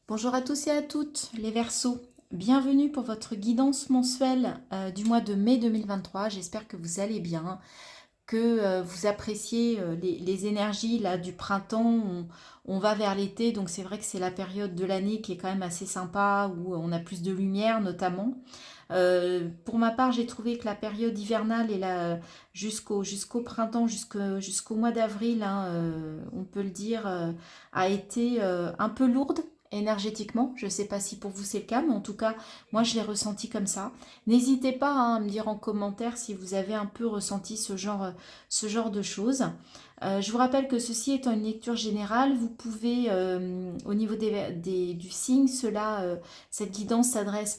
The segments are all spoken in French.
Bonjour à tous et à toutes les Verseaux. Bienvenue pour votre guidance mensuelle du mois de mai 2023. J'espère que vous allez bien, que vous appréciez les énergies là, du printemps. On va vers l'été, donc c'est vrai que c'est la période de l'année qui est quand même assez sympa, où on a plus de lumière notamment. Pour ma part, j'ai trouvé que la période hivernale et là, jusqu'au printemps, jusqu'au mois d'avril, hein, on peut le dire, a été un peu lourde énergétiquement. Je ne sais pas si pour vous c'est le cas, mais en tout cas, moi je l'ai ressenti comme ça. N'hésitez pas hein, à me dire en commentaire si vous avez un peu ressenti ce genre de choses. Je vous rappelle que ceci étant une lecture générale, vous pouvez, au niveau du signe, cette guidance s'adresse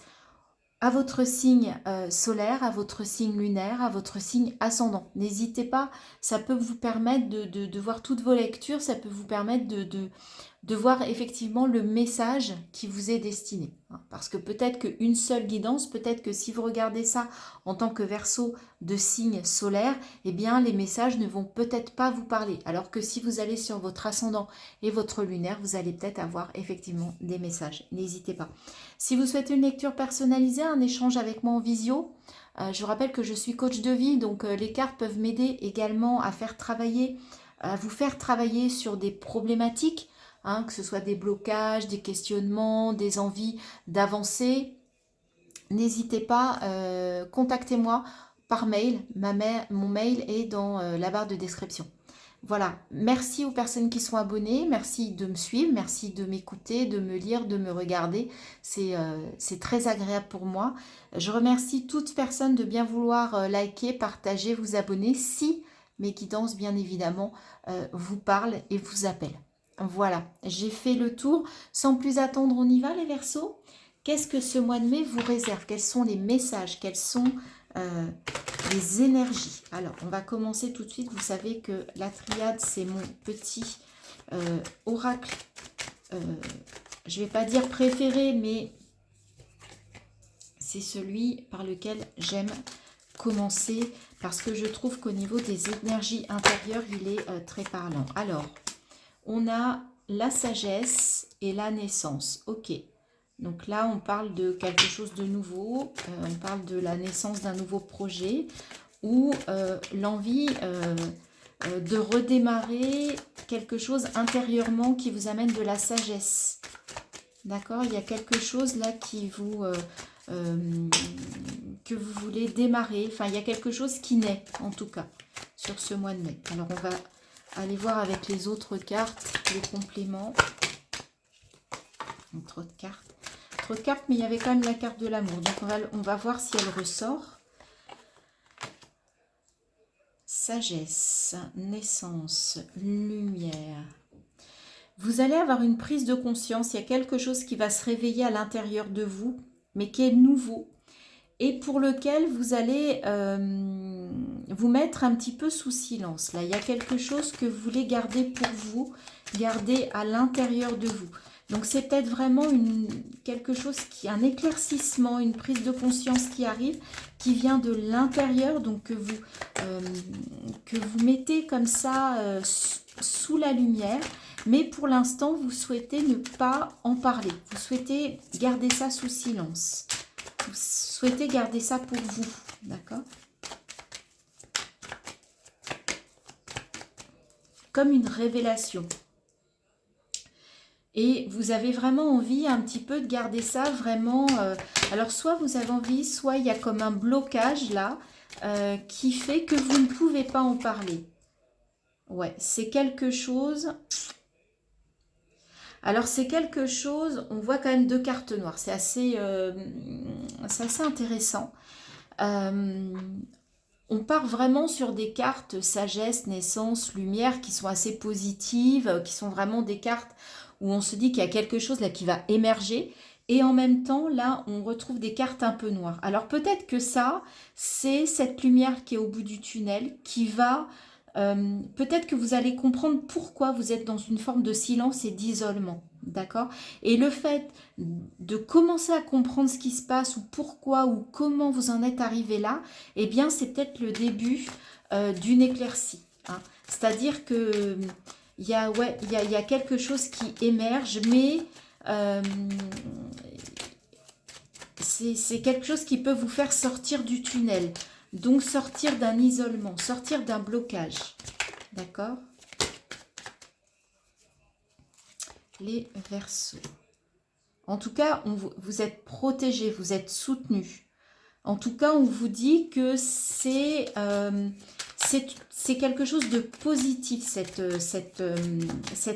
à votre signe solaire, à votre signe lunaire, à votre signe ascendant. N'hésitez pas, ça peut vous permettre de voir toutes vos lectures, ça peut vous permettre de voir effectivement le message qui vous est destiné. Parce que peut-être qu'une seule guidance, peut-être que si vous regardez ça en tant que Verseau de signe solaire, eh bien les messages ne vont peut-être pas vous parler. Alors que si vous allez sur votre ascendant et votre lunaire, vous allez peut-être avoir effectivement des messages. N'hésitez pas. Si vous souhaitez une lecture personnalisée, un échange avec moi en visio, je vous rappelle que je suis coach de vie, donc les cartes peuvent m'aider également à vous faire travailler sur des problématiques, hein, que ce soit des blocages, des questionnements, des envies d'avancer. N'hésitez pas, contactez-moi par mail. Mon mail est dans la barre de description. Voilà, merci aux personnes qui sont abonnées, merci de me suivre, merci de m'écouter, de me lire, de me regarder. C'est très agréable pour moi. Je remercie toute personne de bien vouloir liker, partager, vous abonner si mes guidances, bien évidemment, vous parlent et vous appellent. Voilà, j'ai fait le tour. Sans plus attendre, on y va les Verseaux. Qu'est-ce que ce mois de mai vous réserve? Quels sont les messages? Quels sont euh, les énergies? Alors, on va commencer tout de suite. Vous savez que la triade, c'est mon petit oracle. Je ne vais pas dire préféré, mais c'est celui par lequel j'aime commencer parce que je trouve qu'au niveau des énergies intérieures, il est très parlant. Alors, on a la sagesse et la naissance. Ok. Donc là, on parle de quelque chose de nouveau. On parle de la naissance d'un nouveau projet ou l'envie de redémarrer quelque chose intérieurement qui vous amène de la sagesse. D'accord? Il y a quelque chose là que vous voulez démarrer. Enfin, il y a quelque chose qui naît, en tout cas, sur ce mois de mai. Alors, on va aller voir avec les autres cartes, les compléments. Trop de cartes. Trop de cartes, mais il y avait quand même la carte de l'amour. Donc, on va voir si elle ressort. Sagesse, naissance, lumière. Vous allez avoir une prise de conscience. Il y a quelque chose qui va se réveiller à l'intérieur de vous, mais qui est nouveau. Et pour lequel vous allez vous mettre un petit peu sous silence. Là, il y a quelque chose que vous voulez garder pour vous, garder à l'intérieur de vous. Donc c'est peut-être vraiment quelque chose un éclaircissement, une prise de conscience qui arrive, qui vient de l'intérieur, donc que vous mettez comme ça sous la lumière. Mais pour l'instant, vous souhaitez ne pas en parler. Vous souhaitez garder ça sous silence. Vous souhaitez garder ça pour vous, d'accord? Comme une révélation. Et vous avez vraiment envie un petit peu de garder ça vraiment... alors, soit vous avez envie, soit il y a comme un blocage là qui fait que vous ne pouvez pas en parler. Ouais, c'est quelque chose... Alors, c'est quelque chose... On voit quand même deux cartes noires. C'est assez intéressant. On part vraiment sur des cartes sagesse, naissance, lumière qui sont assez positives, qui sont vraiment des cartes où on se dit qu'il y a quelque chose là qui va émerger. Et en même temps, là, on retrouve des cartes un peu noires. Alors peut-être que ça, c'est cette lumière qui est au bout du tunnel qui va... peut-être que vous allez comprendre pourquoi vous êtes dans une forme de silence et d'isolement. D'accord? Et le fait de commencer à comprendre ce qui se passe ou pourquoi ou comment vous en êtes arrivé là, eh bien, c'est peut-être le début d'une éclaircie. Hein. C'est-à-dire que il y a quelque chose qui émerge, mais Euh, c'est quelque chose qui peut vous faire sortir du tunnel. Donc sortir d'un isolement, sortir d'un blocage. D'accord? Les Verseaux. En tout cas, vous êtes protégés, vous êtes soutenus. En tout cas, on vous dit que c'est quelque chose de positif, cette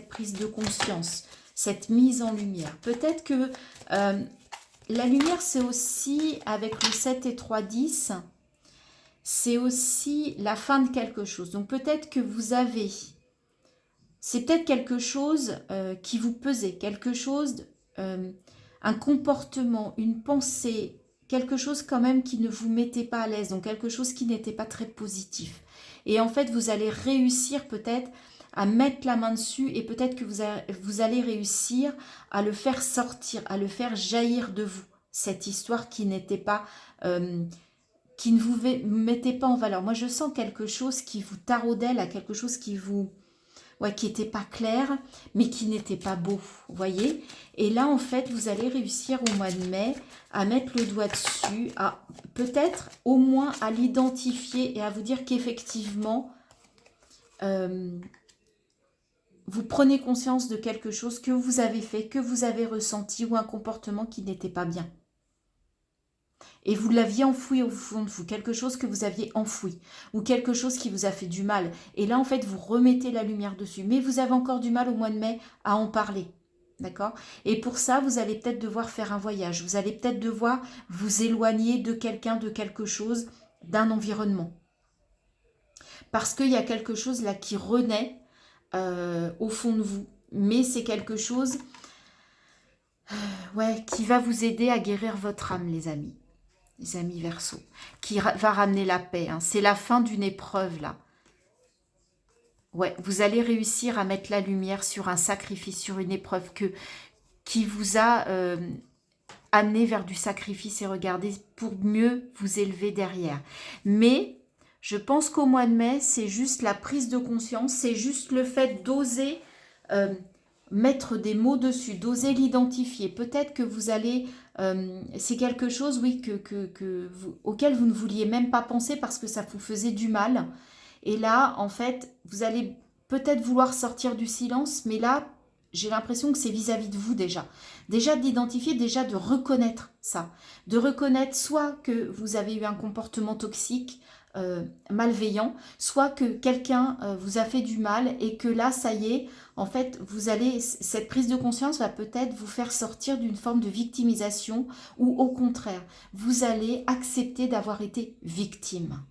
prise de conscience, cette mise en lumière. Peut-être que la lumière, c'est aussi, avec le 7 et 3, 10, c'est aussi la fin de quelque chose. Donc peut-être que vous avez... C'est peut-être quelque chose qui vous pesait, quelque chose, un comportement, une pensée, quelque chose quand même qui ne vous mettait pas à l'aise, donc quelque chose qui n'était pas très positif. Et en fait, vous allez réussir peut-être à mettre la main dessus et peut-être que vous allez réussir à le faire sortir, à le faire jaillir de vous, cette histoire qui n'était pas... qui ne vous mettait pas en valeur. Moi, je sens quelque chose qui vous taraudait, là, quelque chose qui vous... Ouais, qui n'était pas clair, mais qui n'était pas beau, vous voyez. Et là, en fait, vous allez réussir au mois de mai à mettre le doigt dessus, à peut-être au moins à l'identifier et à vous dire qu'effectivement, vous prenez conscience de quelque chose que vous avez fait, que vous avez ressenti ou un comportement qui n'était pas bien. Et vous l'aviez enfoui au fond de vous, quelque chose que vous aviez enfoui, ou quelque chose qui vous a fait du mal. Et là, en fait, vous remettez la lumière dessus. Mais vous avez encore du mal au mois de mai à en parler. D'accord? Et pour ça, vous allez peut-être devoir faire un voyage. Vous allez peut-être devoir vous éloigner de quelqu'un, de quelque chose, d'un environnement. Parce qu'il y a quelque chose là qui renaît au fond de vous. Mais c'est quelque chose ouais, qui va vous aider à guérir votre âme, les amis. Les amis Verseaux, qui va ramener la paix. Hein. C'est la fin d'une épreuve, là. Ouais, vous allez réussir à mettre la lumière sur un sacrifice, sur une épreuve qui vous a amené vers du sacrifice et regardez, pour mieux vous élever derrière. Mais je pense qu'au mois de mai, c'est juste la prise de conscience, c'est juste le fait d'oser mettre des mots dessus, d'oser l'identifier. Peut-être que vous allez... c'est quelque chose, oui, auquel vous ne vouliez même pas penser parce que ça vous faisait du mal. Et là, en fait, vous allez peut-être vouloir sortir du silence, mais là, j'ai l'impression que c'est vis-à-vis de vous déjà. Déjà d'identifier, déjà de reconnaître ça. De reconnaître soit que vous avez eu un comportement toxique, malveillant, soit que quelqu'un vous a fait du mal et que là, ça y est, en fait, cette prise de conscience va peut-être vous faire sortir d'une forme de victimisation ou au contraire, vous allez accepter d'avoir été victime.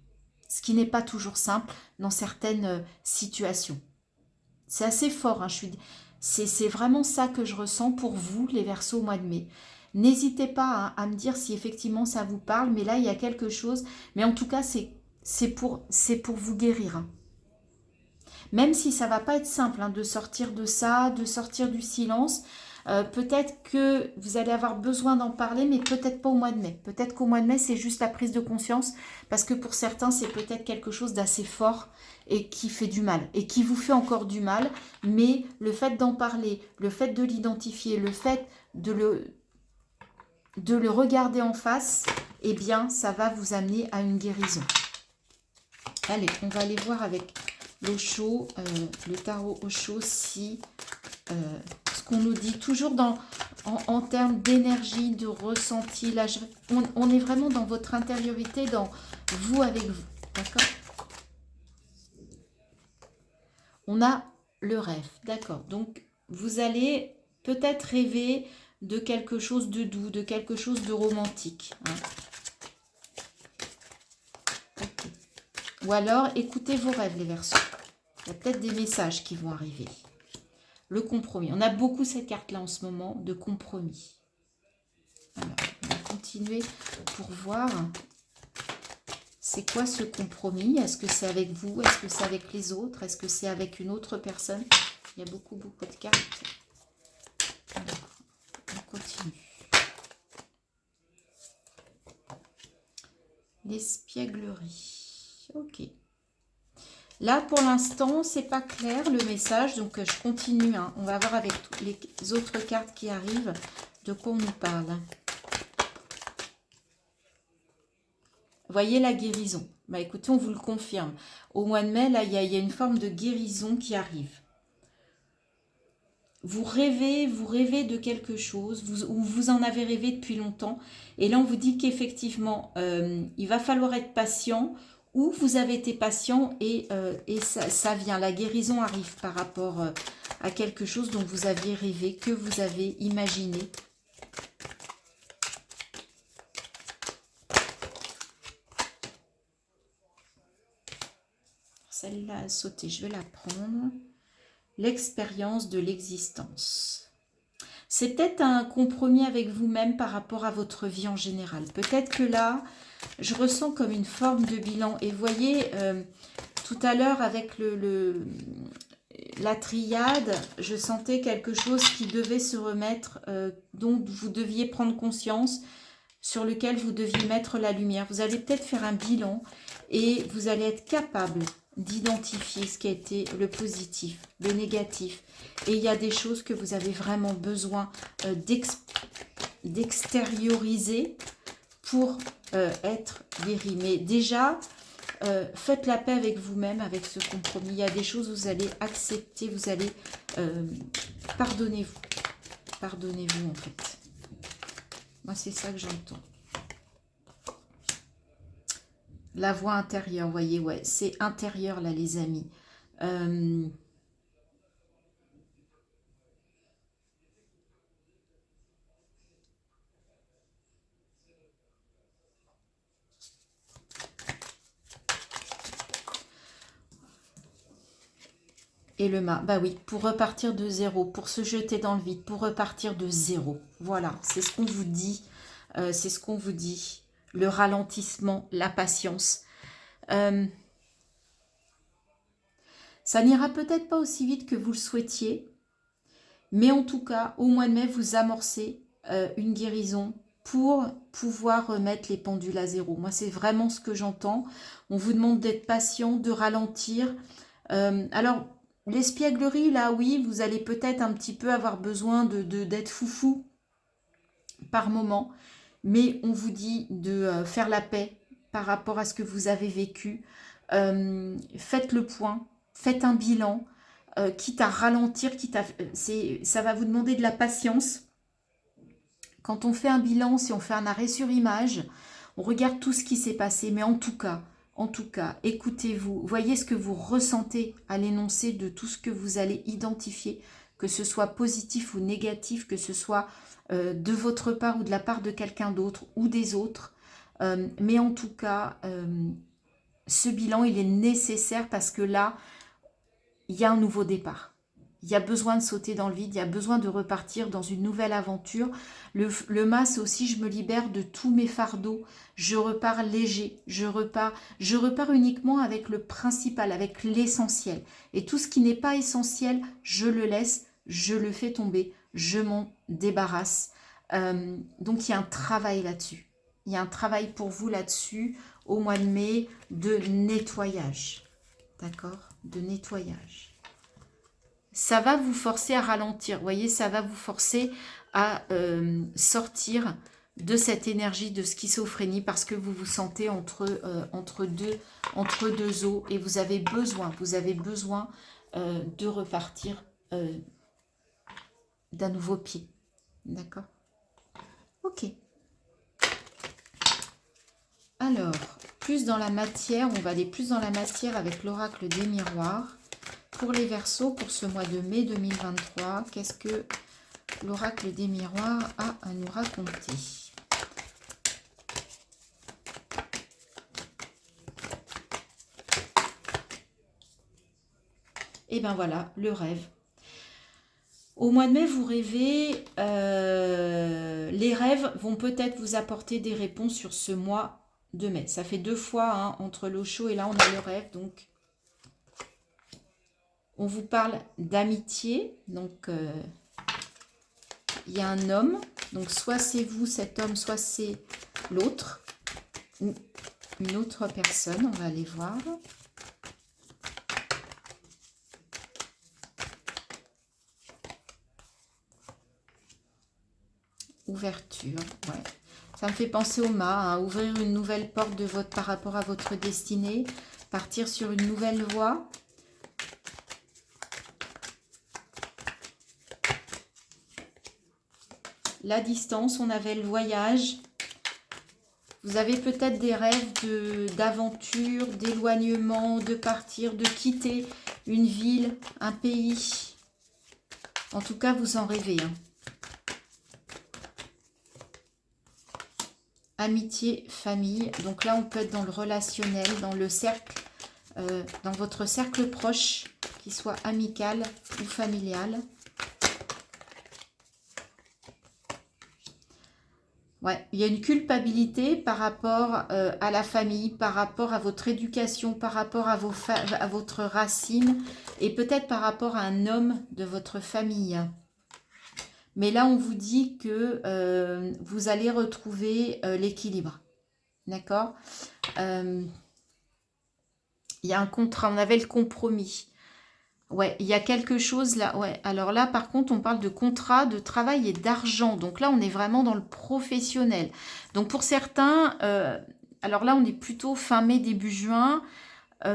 Ce qui n'est pas toujours simple dans certaines situations. C'est assez fort, hein, c'est vraiment ça que je ressens pour vous, les Verseaux, au mois de mai. N'hésitez pas à me dire si effectivement ça vous parle, mais là, il y a quelque chose. Mais en tout cas, c'est pour vous guérir. Hein. Même si ça va pas être simple hein, de sortir de ça, de sortir du silence. Peut-être que vous allez avoir besoin d'en parler, mais peut-être pas au mois de mai. Peut-être qu'au mois de mai, c'est juste la prise de conscience, parce que pour certains, c'est peut-être quelque chose d'assez fort et qui fait du mal, et qui vous fait encore du mal, mais le fait d'en parler, le fait de l'identifier, le fait de le regarder en face, eh bien, ça va vous amener à une guérison. Allez, on va aller voir avec l'Osho, le tarot Osho, si ce qu'on nous dit, toujours en termes d'énergie, de ressenti, là, on est vraiment dans votre intériorité, dans vous avec vous, d'accord? On a le rêve, d'accord, donc vous allez peut-être rêver de quelque chose de doux, de quelque chose de romantique, hein. Okay. Ou alors, écoutez vos rêves, les Verseaux. Il y a peut-être des messages qui vont arriver. Le compromis. On a beaucoup cette carte-là en ce moment, de compromis. Alors, on va continuer pour voir c'est quoi ce compromis. Est-ce que c'est avec vous? Est-ce que c'est avec les autres? Est-ce que c'est avec une autre personne? Il y a beaucoup de cartes. Alors, on continue. L'espièglerie. Ok. Là, pour l'instant, c'est pas clair le message, donc je continue. Hein. On va voir avec les autres cartes qui arrivent de quoi on nous parle. Voyez la guérison. Bah écoutez, on vous le confirme. Au mois de mai, là, il y a une forme de guérison qui arrive. Vous rêvez de quelque chose, ou vous en avez rêvé depuis longtemps. Et là, on vous dit qu'effectivement, il va falloir être patient, ou vous avez été patient et ça vient. La guérison arrive par rapport à quelque chose dont vous aviez rêvé, que vous avez imaginé. Celle-là a sauté, je vais la prendre. L'expérience de l'existence. C'est peut-être un compromis avec vous-même par rapport à votre vie en général. Peut-être que là, je ressens comme une forme de bilan. Et vous voyez, tout à l'heure avec la triade, je sentais quelque chose qui devait se remettre, dont vous deviez prendre conscience, sur lequel vous deviez mettre la lumière. Vous allez peut-être faire un bilan et vous allez être capable d'identifier ce qui a été le positif, le négatif. Et il y a des choses que vous avez vraiment besoin d'extérioriser pour être guéri. Mais déjà, faites la paix avec vous-même, avec ce compromis. Il y a des choses que vous allez accepter, vous allez pardonnez-vous. Pardonnez-vous en fait. Moi, c'est ça que j'entends. La voix intérieure, vous voyez, ouais, c'est intérieur là, les amis. Et le mât, bah oui, pour repartir de zéro, pour se jeter dans le vide, pour repartir de zéro. Voilà, c'est ce qu'on vous dit. C'est ce qu'on vous dit. Le ralentissement, la patience. Ça n'ira peut-être pas aussi vite que vous le souhaitiez, mais en tout cas, au mois de mai, vous amorcez une guérison pour pouvoir remettre les pendules à zéro. Moi, c'est vraiment ce que j'entends. On vous demande d'être patient, de ralentir. Alors, l'espièglerie, là, oui, vous allez peut-être un petit peu avoir besoin d'être foufou par moment, mais on vous dit de faire la paix par rapport à ce que vous avez vécu. Faites le point, faites un bilan, quitte à ralentir, ça va vous demander de la patience. Quand on fait un bilan, si on fait un arrêt sur image, on regarde tout ce qui s'est passé, mais en tout cas, écoutez-vous, voyez ce que vous ressentez à l'énoncé de tout ce que vous allez identifier, que ce soit positif ou négatif, que ce soit de votre part ou de la part de quelqu'un d'autre ou des autres. Mais en tout cas, ce bilan, il est nécessaire parce que là, il y a un nouveau départ. Il y a besoin de sauter dans le vide, il y a besoin de repartir dans une nouvelle aventure. Le mât, c'est aussi, je me libère de tous mes fardeaux, je repars léger, je repars uniquement avec le principal, avec l'essentiel. Et tout ce qui n'est pas essentiel, je le laisse, je le fais tomber, je m'en débarrasse. Donc il y a un travail là-dessus. Il y a un travail pour vous là-dessus au mois de mai de nettoyage. D'accord? De nettoyage. Ça va vous forcer à ralentir. Vous voyez, ça va vous forcer à sortir de cette énergie de schizophrénie parce que vous vous sentez entre deux eaux et vous avez besoin de repartir d'un nouveau pied. D'accord? Ok. Alors, plus dans la matière, on va aller plus dans la matière avec l'oracle des miroirs. Pour les Verseaux, pour ce mois de mai 2023, qu'est-ce que l'oracle des miroirs a à nous raconter? Et bien voilà, le rêve. Au mois de mai, vous rêvez, les rêves vont peut-être vous apporter des réponses sur ce mois de mai. Ça fait 2 fois, hein, entre l'eau chaude et là on a le rêve, donc on vous parle d'amitié, donc il y a un homme, donc soit c'est vous cet homme, soit c'est l'autre, ou une autre personne, on va aller voir. ouverture, ouais. Ça me fait penser au mât, hein, ouvrir une nouvelle porte par rapport à votre destinée, partir sur une nouvelle voie. La distance, on avait le voyage. Vous avez peut-être des rêves d'aventure, d'éloignement, de partir, de quitter une ville, un pays. En tout cas, vous en rêvez. Hein. Amitié, famille. Donc là, on peut être dans le relationnel, dans le cercle, dans votre cercle proche, qu'il soit amical ou familial. Ouais, il y a une culpabilité par rapport à la famille, par rapport à votre éducation, par rapport à votre racine et peut-être par rapport à un homme de votre famille. Mais là, on vous dit que vous allez retrouver l'équilibre. D'accord ? Il y a un contrat, on avait le compromis. Ouais, il y a quelque chose là. Ouais, alors là, par contre, on parle de contrat, de travail et d'argent. Donc là, on est vraiment dans le professionnel. Donc pour certains, alors là, on est plutôt fin mai, début juin.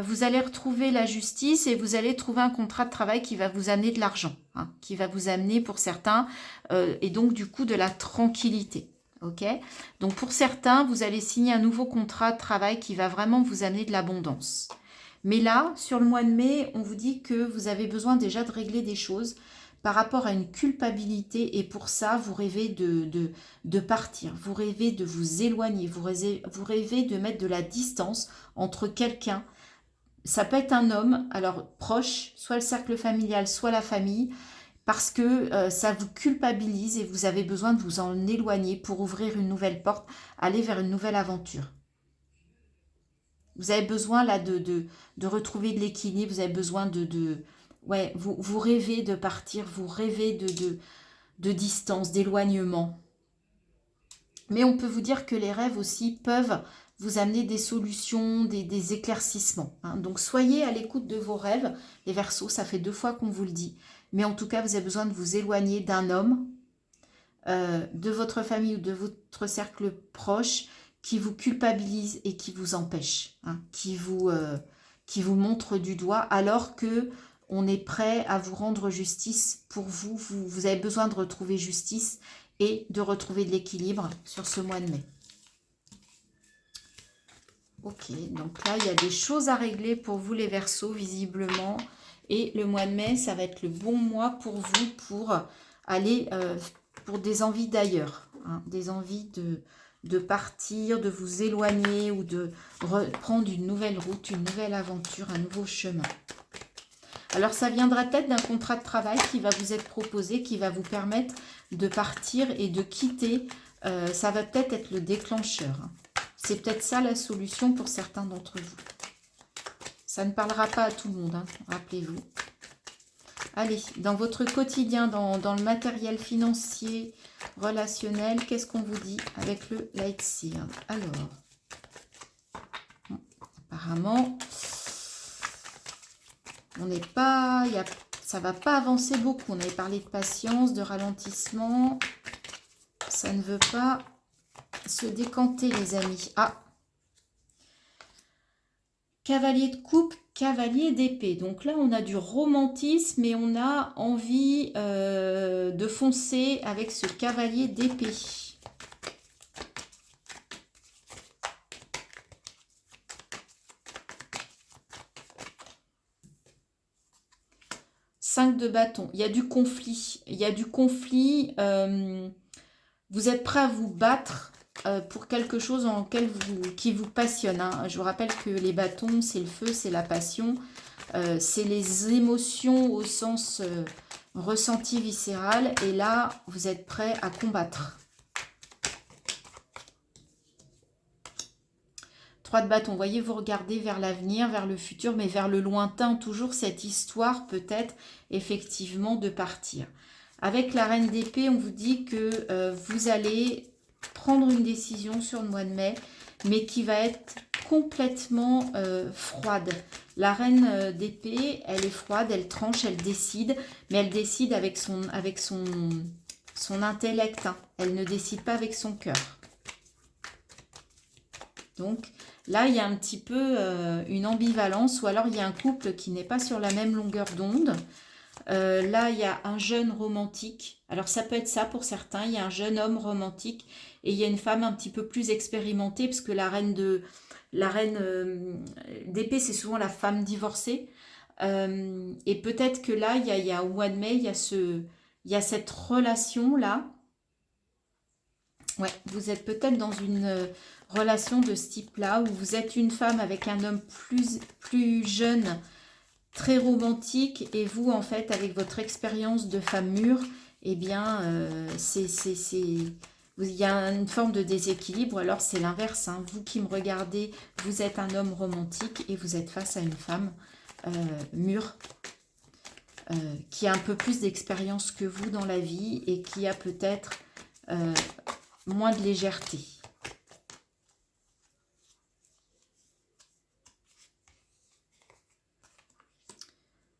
Vous allez retrouver la justice et vous allez trouver un contrat de travail qui va vous amener de l'argent, hein, qui va vous amener pour certains, et donc du coup de la tranquillité. Ok ? Donc pour certains, vous allez signer un nouveau contrat de travail qui va vraiment vous amener de l'abondance. Mais là, sur le mois de mai, on vous dit que vous avez besoin déjà de régler des choses par rapport à une culpabilité et pour ça, vous rêvez de partir, vous rêvez de vous éloigner, vous rêvez de mettre de la distance entre quelqu'un. Ça peut être un homme, alors proche, soit le cercle familial, soit la famille, parce que ça vous culpabilise et vous avez besoin de vous en éloigner pour ouvrir une nouvelle porte, aller vers une nouvelle aventure. Vous avez besoin là de retrouver de l'équilibre, vous avez besoin ouais, vous rêvez de partir, vous rêvez de distance, d'éloignement. Mais on peut vous dire que les rêves aussi peuvent vous amener des solutions, des éclaircissements. Hein. Donc soyez à l'écoute de vos rêves. Les Verseaux, ça fait 2 fois qu'on vous le dit. Mais en tout cas, vous avez besoin de vous éloigner d'un homme, de votre famille ou de votre cercle proche qui vous culpabilise et qui vous empêche, hein, qui vous montre du doigt alors que on est prêt à vous rendre justice pour vous. Vous avez besoin de retrouver justice et de retrouver de l'équilibre sur ce mois de mai. Ok, donc là, il y a des choses à régler pour vous les Verseaux, visiblement. Et le mois de mai, ça va être le bon mois pour vous pour aller pour des envies d'ailleurs. Hein, des envies de partir, de vous éloigner ou de reprendre une nouvelle route, une nouvelle aventure, un nouveau chemin. Alors, ça viendra peut-être d'un contrat de travail qui va vous être proposé, qui va vous permettre de partir et de quitter. Ça va peut-être être le déclencheur. Hein. C'est peut-être ça la solution pour certains d'entre vous. Ça ne parlera pas à tout le monde, hein, rappelez-vous. Allez, dans votre quotidien, dans le matériel financier, relationnel, qu'est-ce qu'on vous dit avec le Lightseer? Alors, apparemment, on n'est pas, ça ne va pas avancer beaucoup. On avait parlé de patience, de ralentissement. Ça ne veut pas se décanter, les amis. Ah, cavalier de coupe, cavalier d'épée. Donc là, on a du romantisme et on a envie de foncer avec ce cavalier d'épée. Cinq de bâton. Il y a du conflit. Il y a du conflit. Vous êtes prêt à vous battre pour quelque chose qui vous passionne. Hein. Je vous rappelle que les bâtons, c'est le feu, c'est la passion. C'est les émotions au sens ressenti viscéral. Et là, vous êtes prêt à combattre. 3 de bâton. Vous voyez, vous regardez vers l'avenir, vers le futur, mais vers le lointain. Toujours cette histoire peut-être effectivement de partir. Avec la reine d'épée, on vous dit que vous allez prendre une décision sur le mois de mai, mais qui va être complètement froide. La reine d'épée, elle est froide, elle tranche, elle décide, mais elle décide avec son son intellect. Hein. Elle ne décide pas avec son cœur. Donc là, il y a un petit peu une ambivalence, ou alors il y a un couple qui n'est pas sur la même longueur d'onde. Là, il y a un jeune romantique. Alors, ça peut être ça pour certains. Il y a un jeune homme romantique et il y a une femme un petit peu plus expérimentée, parce que la reine d'épée, c'est souvent la femme divorcée. Et peut-être que là, il y a au mois de mai, il y a cette relation-là. Ouais, vous êtes peut-être dans une relation de ce type-là, où vous êtes une femme avec un homme plus jeune, très romantique, et vous, en fait, avec votre expérience de femme mûre, eh bien, il y a une forme de déséquilibre. Alors, c'est l'inverse. Hein. Vous qui me regardez, vous êtes un homme romantique et vous êtes face à une femme mûre, qui a un peu plus d'expérience que vous dans la vie et qui a peut-être moins de légèreté.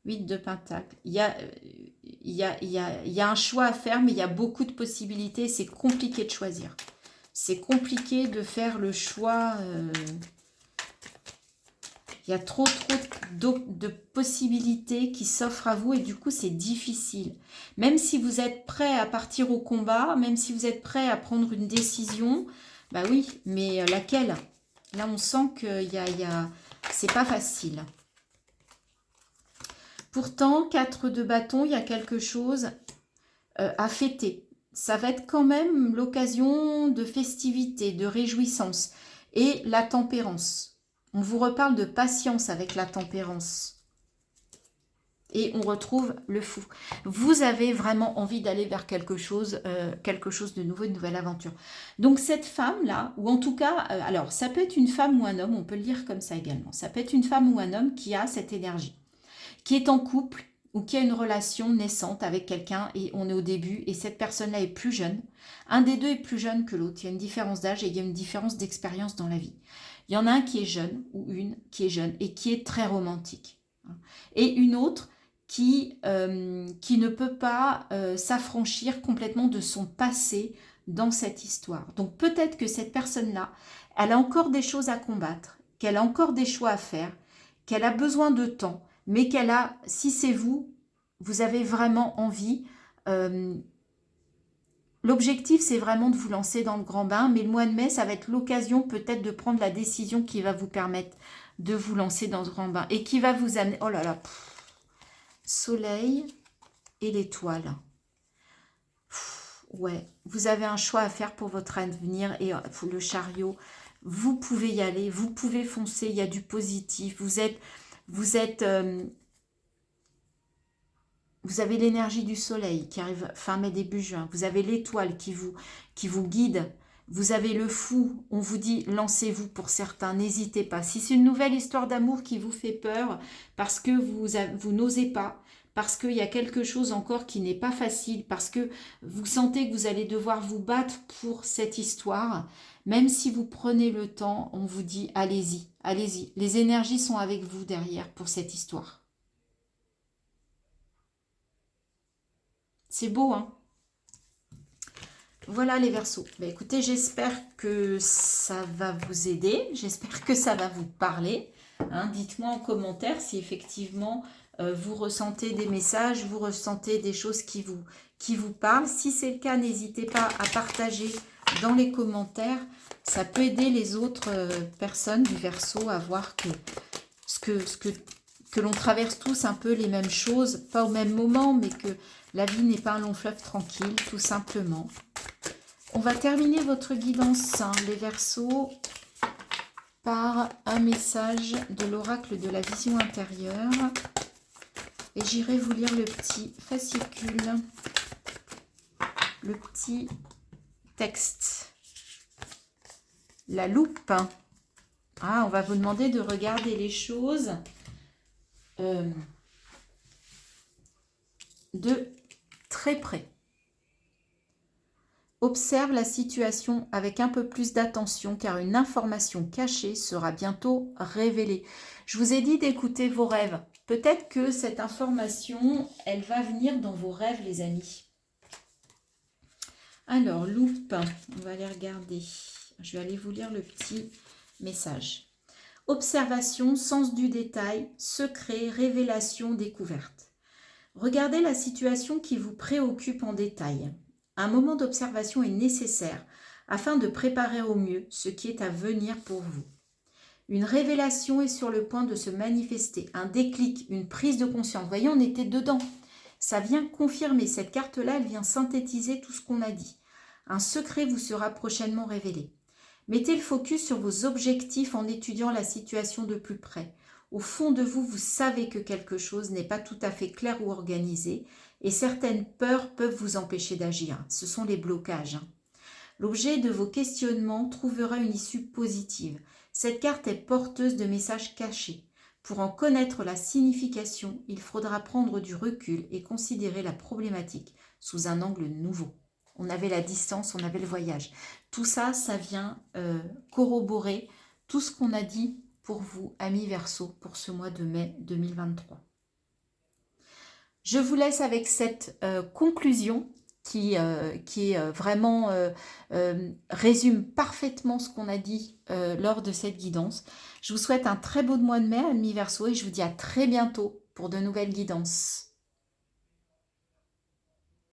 Huit de Pentacle. Il y a un choix à faire, mais il y a beaucoup de possibilités. C'est compliqué de choisir. C'est compliqué de faire le choix. Il y a trop de possibilités qui s'offrent à vous et du coup, c'est difficile. Même si vous êtes prêt à partir au combat, même si vous êtes prêt à prendre une décision, bah oui, mais laquelle? Là, on sent que c'est pas facile. Pourtant, 4 de bâton, il y a quelque chose à fêter. Ça va être quand même l'occasion de festivité, de réjouissance. Et la tempérance. On vous reparle de patience avec la tempérance. Et on retrouve le fou. Vous avez vraiment envie d'aller vers quelque chose de nouveau, une nouvelle aventure. Donc cette femme-là, ou en tout cas, alors ça peut être une femme ou un homme, on peut le lire comme ça également. Ça peut être une femme ou un homme qui a cette énergie, qui est en couple ou qui a une relation naissante avec quelqu'un et on est au début et cette personne-là est plus jeune. Un des deux est plus jeune que l'autre. Il y a une différence d'âge et il y a une différence d'expérience dans la vie. Il y en a un qui est jeune ou une qui est jeune et qui est très romantique. Et une autre qui ne peut pas s'affranchir complètement de son passé dans cette histoire. Donc peut-être que cette personne-là, elle a encore des choses à combattre, qu'elle a encore des choix à faire, qu'elle a besoin de temps, mais qu'elle a, si c'est vous, vous avez vraiment envie. L'objectif, c'est vraiment de vous lancer dans le grand bain, mais le mois de mai, ça va être l'occasion peut-être de prendre la décision qui va vous permettre de vous lancer dans ce grand bain et qui va vous amener, oh là là, soleil et l'étoile. Ouais, vous avez un choix à faire pour votre avenir et le chariot, vous pouvez y aller, vous pouvez foncer, il y a du positif, vous avez l'énergie du soleil qui arrive fin mai, début juin. Vous avez l'étoile qui vous guide. Vous avez le fou. On vous dit, lancez-vous pour certains. N'hésitez pas. Si c'est une nouvelle histoire d'amour qui vous fait peur parce que vous n'osez pas, parce qu'il y a quelque chose encore qui n'est pas facile, parce que vous sentez que vous allez devoir vous battre pour cette histoire, même si vous prenez le temps, on vous dit, allez-y, allez-y. Les énergies sont avec vous derrière pour cette histoire. C'est beau, hein? Voilà les Verseaux. Ben, écoutez, j'espère que ça va vous aider. J'espère que ça va vous parler. Hein, dites-moi en commentaire si effectivement vous ressentez des messages, vous ressentez des choses qui vous parlent. Si c'est le cas, n'hésitez pas à partager dans les commentaires. Ça peut aider les autres personnes du Verseau à voir que l'on traverse tous un peu les mêmes choses, pas au même moment, mais que la vie n'est pas un long fleuve tranquille, tout simplement. On va terminer votre guidance, hein, les Verseaux, par un message de l'oracle de la vision intérieure. Et j'irai vous lire le petit fascicule, le petit texte. La loupe. Ah, on va vous demander de regarder les choses de très près. Observe la situation avec un peu plus d'attention car une information cachée sera bientôt révélée. Je vous ai dit d'écouter vos rêves. Peut-être que cette information, elle va venir dans vos rêves, les amis. Alors, loupe, on va aller regarder. Je vais aller vous lire le petit message. Observation, sens du détail, secret, révélation, découverte. Regardez la situation qui vous préoccupe en détail. Un moment d'observation est nécessaire afin de préparer au mieux ce qui est à venir pour vous. Une révélation est sur le point de se manifester, un déclic, une prise de conscience. Vous voyez, on était dedans. Ça vient confirmer, cette carte-là, elle vient synthétiser tout ce qu'on a dit. Un secret vous sera prochainement révélé. Mettez le focus sur vos objectifs en étudiant la situation de plus près. Au fond de vous, vous savez que quelque chose n'est pas tout à fait clair ou organisé et certaines peurs peuvent vous empêcher d'agir. Ce sont les blocages. L'objet de vos questionnements trouvera une issue positive. Cette carte est porteuse de messages cachés. Pour en connaître la signification, il faudra prendre du recul et considérer la problématique sous un angle nouveau. On avait la distance, on avait le voyage. Tout ça, ça vient corroborer tout ce qu'on a dit pour vous, amis Verseau, pour ce mois de mai 2023. Je vous laisse avec cette conclusion qui vraiment résume parfaitement ce qu'on a dit lors de cette guidance. Je vous souhaite un très beau mois de mai, amis Verseau, et je vous dis à très bientôt pour de nouvelles guidances.